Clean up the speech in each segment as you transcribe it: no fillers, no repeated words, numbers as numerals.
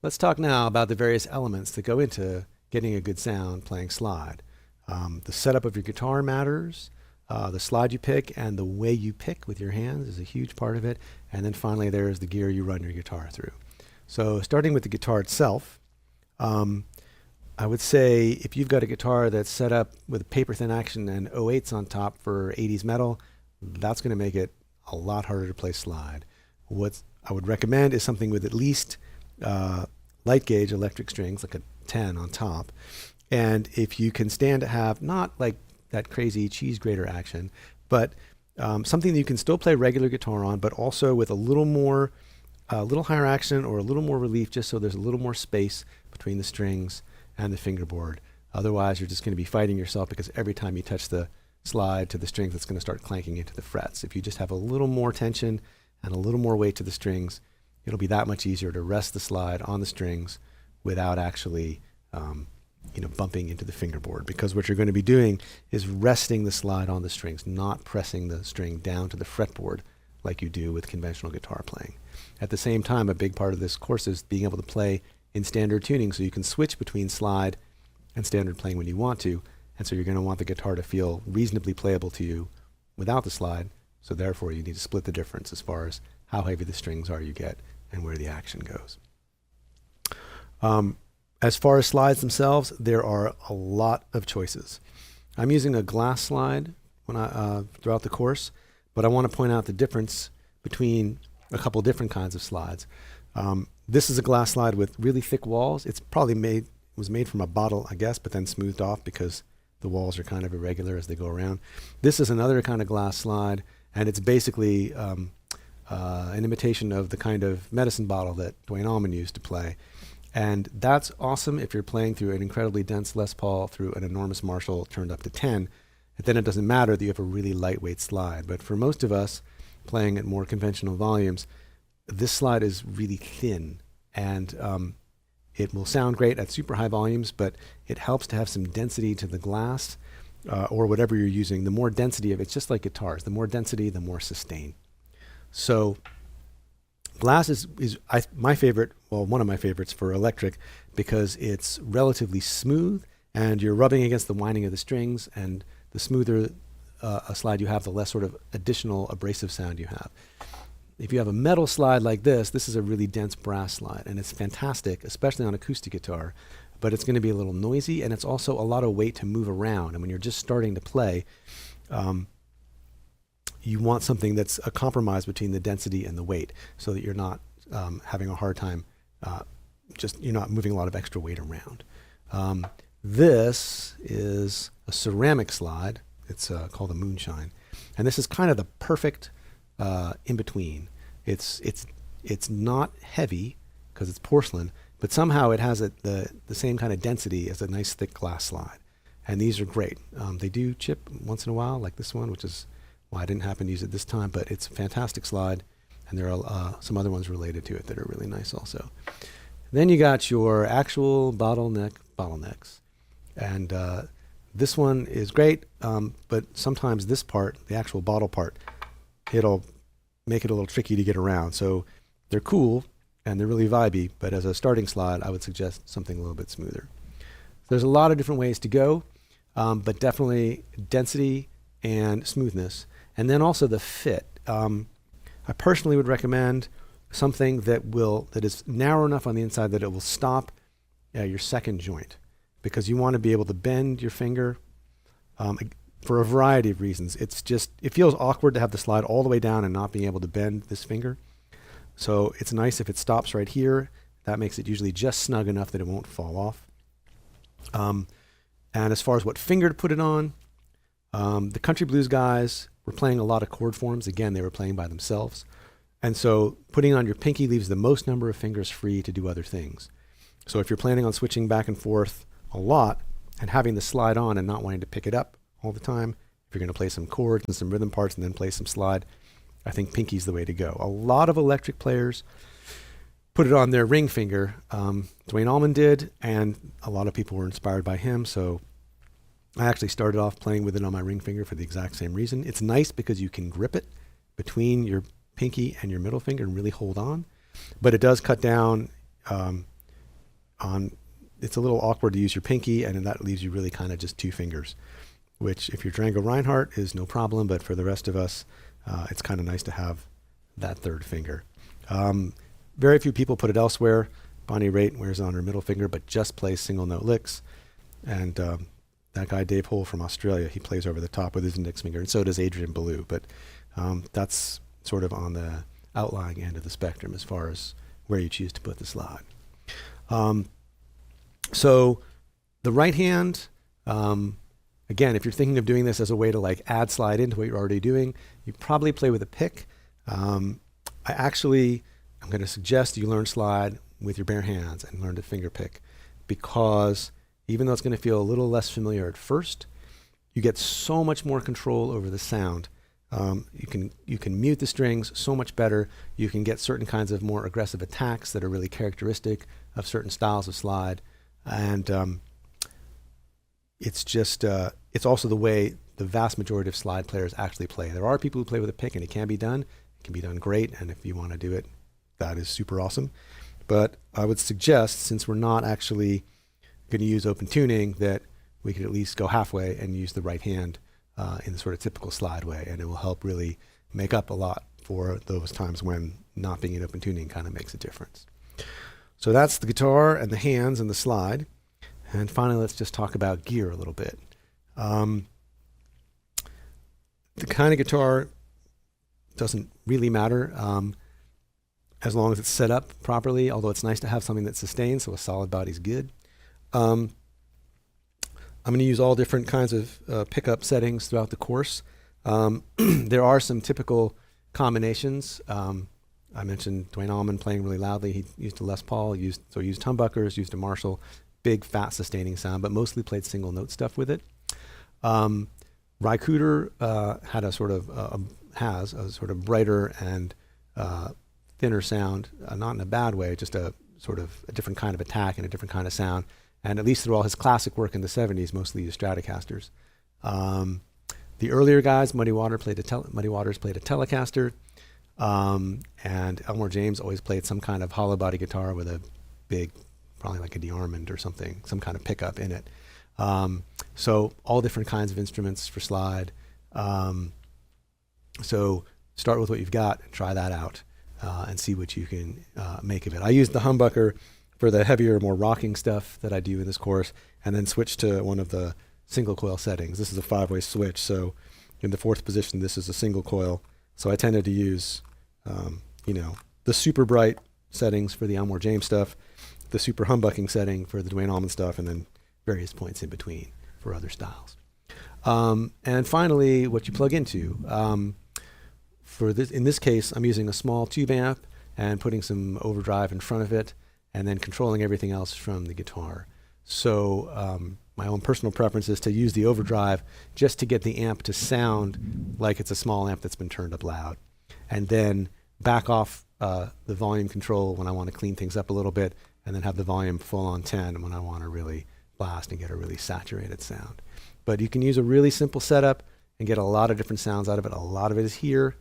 Let's talk now about the various elements that go into getting a good sound playing slide. The setup of your guitar matters. The slide you pick and the way you pick with your hands is a huge part of it. And then finally, there's the gear you run your guitar through. So starting with the guitar itself, I would say if you've got a guitar that's set up with paper thin action and 08s on top for 80s metal, that's going to make it a lot harder to play slide. What I would recommend is something with at least light gauge electric strings, like a 10 on top. And if you can stand to have not like that crazy cheese grater action, but something that you can still play regular guitar on, but also with a little higher action or a little more relief, just so there's a little more space between the strings and the fingerboard. Otherwise, you're just going to be fighting yourself because every time you touch the slide to the strings, it's going to start clanking into the frets. If you just have a little more tension and a little more weight to the strings, it'll be that much easier to rest the slide on the strings without actually bumping into the fingerboard, because what you're going to be doing is resting the slide on the strings, not pressing the string down to the fretboard like you do with conventional guitar playing. At the same time, a big part of this course is being able to play in standard tuning, so you can switch between slide and standard playing when you want to, and so you're going to want the guitar to feel reasonably playable to you without the slide, so therefore you need to split the difference as far as how heavy the strings are you get and where the action goes. As far as slides themselves, there are a lot of choices. I'm using a glass slide throughout the course, but I want to point out the difference between a couple different kinds of slides. This is a glass slide with really thick walls. It's probably was made from a bottle, I guess, but then smoothed off because the walls are kind of irregular as they go around. This is another kind of glass slide, and it's basically an imitation of the kind of medicine bottle that Duane Allman used to play. And that's awesome if you're playing through an incredibly dense Les Paul through an enormous Marshall turned up to 10. And then it doesn't matter that you have a really lightweight slide. But for most of us playing at more conventional volumes, this slide is really thin. And it will sound great at super high volumes, but it helps to have some density to the glass or whatever you're using. The more density of it's just like guitars. The more density, the more sustain. So glass is my favorite, well, one of my favorites for electric, because it's relatively smooth and you're rubbing against the winding of the strings, and the smoother a slide you have, the less sort of additional abrasive sound you have. If you have a metal slide like this is a really dense brass slide, and it's fantastic, especially on acoustic guitar, but it's going to be a little noisy, and it's also a lot of weight to move around. And when you're just starting to play, you want something that's a compromise between the density and the weight, so that you're not having a hard time, you're not moving a lot of extra weight around. This is a ceramic slide. It's called a moonshine. And this is kind of the perfect in-between. It's not heavy because it's porcelain, but somehow it has the same kind of density as a nice thick glass slide. And these are great. They do chip once in a while, like this one, which is why I didn't happen to use it this time, but it's a fantastic slide, and there are some other ones related to it that are really nice also. Then you got your actual bottlenecks, and this one is great, but sometimes this part, the actual bottle part, it'll make it a little tricky to get around. So they're cool and they're really vibey, but as a starting slide, I would suggest something a little bit smoother. There's a lot of different ways to go, but definitely density and smoothness. And then also the fit. I personally would recommend something that is narrow enough on the inside that it will stop your second joint, because you want to be able to bend your finger for a variety of reasons. It feels awkward to have the slide all the way down and not being able to bend this finger. So it's nice if it stops right here. That makes it usually just snug enough that it won't fall off. And as far as what finger to put it on, the country blues guys were playing a lot of chord forms. Again, they were playing by themselves. And so putting on your pinky leaves the most number of fingers free to do other things. So if you're planning on switching back and forth a lot and having the slide on and not wanting to pick it up all the time, if you're going to play some chords and some rhythm parts and then play some slide, I think pinky's the way to go. A lot of electric players put it on their ring finger. Duane Allman did, and a lot of people were inspired by him. So I actually started off playing with it on my ring finger for the exact same reason. It's nice because you can grip it between your pinky and your middle finger and really hold on, but it does cut down on, it's a little awkward to use your pinky, and then that leaves you really kind of just 2 fingers, which if you're Django Reinhardt is no problem, but for the rest of us, it's kind of nice to have that 3rd finger. Very few people put it elsewhere. Bonnie Raitt wears it on her middle finger, but just plays single note licks. And that guy Dave Hull from Australia, he plays over the top with his index finger, and so does Adrian Ballou. But that's sort of on the outlying end of the spectrum as far as where you choose to put the slide. So the right hand, again, if you're thinking of doing this as a way to like add slide into what you're already doing, you probably play with a pick. I'm going to suggest you learn slide with your bare hands and learn to finger pick, because even though it's going to feel a little less familiar at first, you get so much more control over the sound. You can mute the strings so much better. You can get certain kinds of more aggressive attacks that are really characteristic of certain styles of slide. And it's just, it's also the way the vast majority of slide players actually play. There are people who play with a pick, and it can be done. It can be done great, and if you want to do it, that is super awesome. But I would suggest, since we're not actually going to use open tuning, that we could at least go halfway and use the right hand in the sort of typical slide way, and it will help really make up a lot for those times when not being in open tuning kind of makes a difference. So that's the guitar and the hands and the slide. And finally, let's just talk about gear a little bit. The kind of guitar doesn't really matter as long as it's set up properly, although it's nice to have something that sustains, so a solid body's good. I'm going to use all different kinds of pickup settings throughout the course. There are some typical combinations. I mentioned Duane Allman playing really loudly. He used a Les Paul, used humbuckers, used a Marshall, big, fat, sustaining sound, but mostly played single note stuff with it. Ry Cooder had a sort of has a sort of brighter and thinner sound, not in a bad way, just a sort of a different kind of attack and a different kind of sound. And at least through all his classic work in the 70s, mostly used Stratocasters. The earlier guys, Muddy Waters played a Telecaster, and Elmore James always played some kind of hollow body guitar with a big, probably like a DeArmond or something, some kind of pickup in it. So all different kinds of instruments for slide. So start with what you've got and try that out and see what you can make of it. I used the humbucker for the heavier, more rocking stuff that I do in this course, and then switch to one of the single coil settings. This is a 5-way switch, so in the 4th position, this is a single coil. So I tended to use, the super bright settings for the Elmore James stuff, the super humbucking setting for the Duane Allman stuff, and then various points in between for other styles. And finally, what you plug into. In this case, I'm using a small tube amp and putting some overdrive in front of it, and then controlling everything else from the guitar. So my own personal preference is to use the overdrive just to get the amp to sound like it's a small amp that's been turned up loud, and then back off the volume control when I want to clean things up a little bit, and then have the volume full on 10 when I want to really blast and get a really saturated sound. But you can use a really simple setup and get a lot of different sounds out of it. A lot of it is here,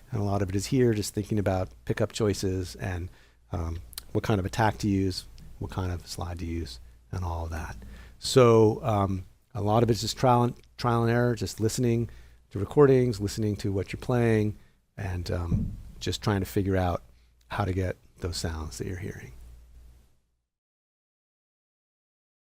and a lot of it is here, just thinking about pickup choices and what kind of attack to use, what kind of slide to use, and all of that. So a lot of it's just trial and error, just listening to recordings, listening to what you're playing, and just trying to figure out how to get those sounds that you're hearing.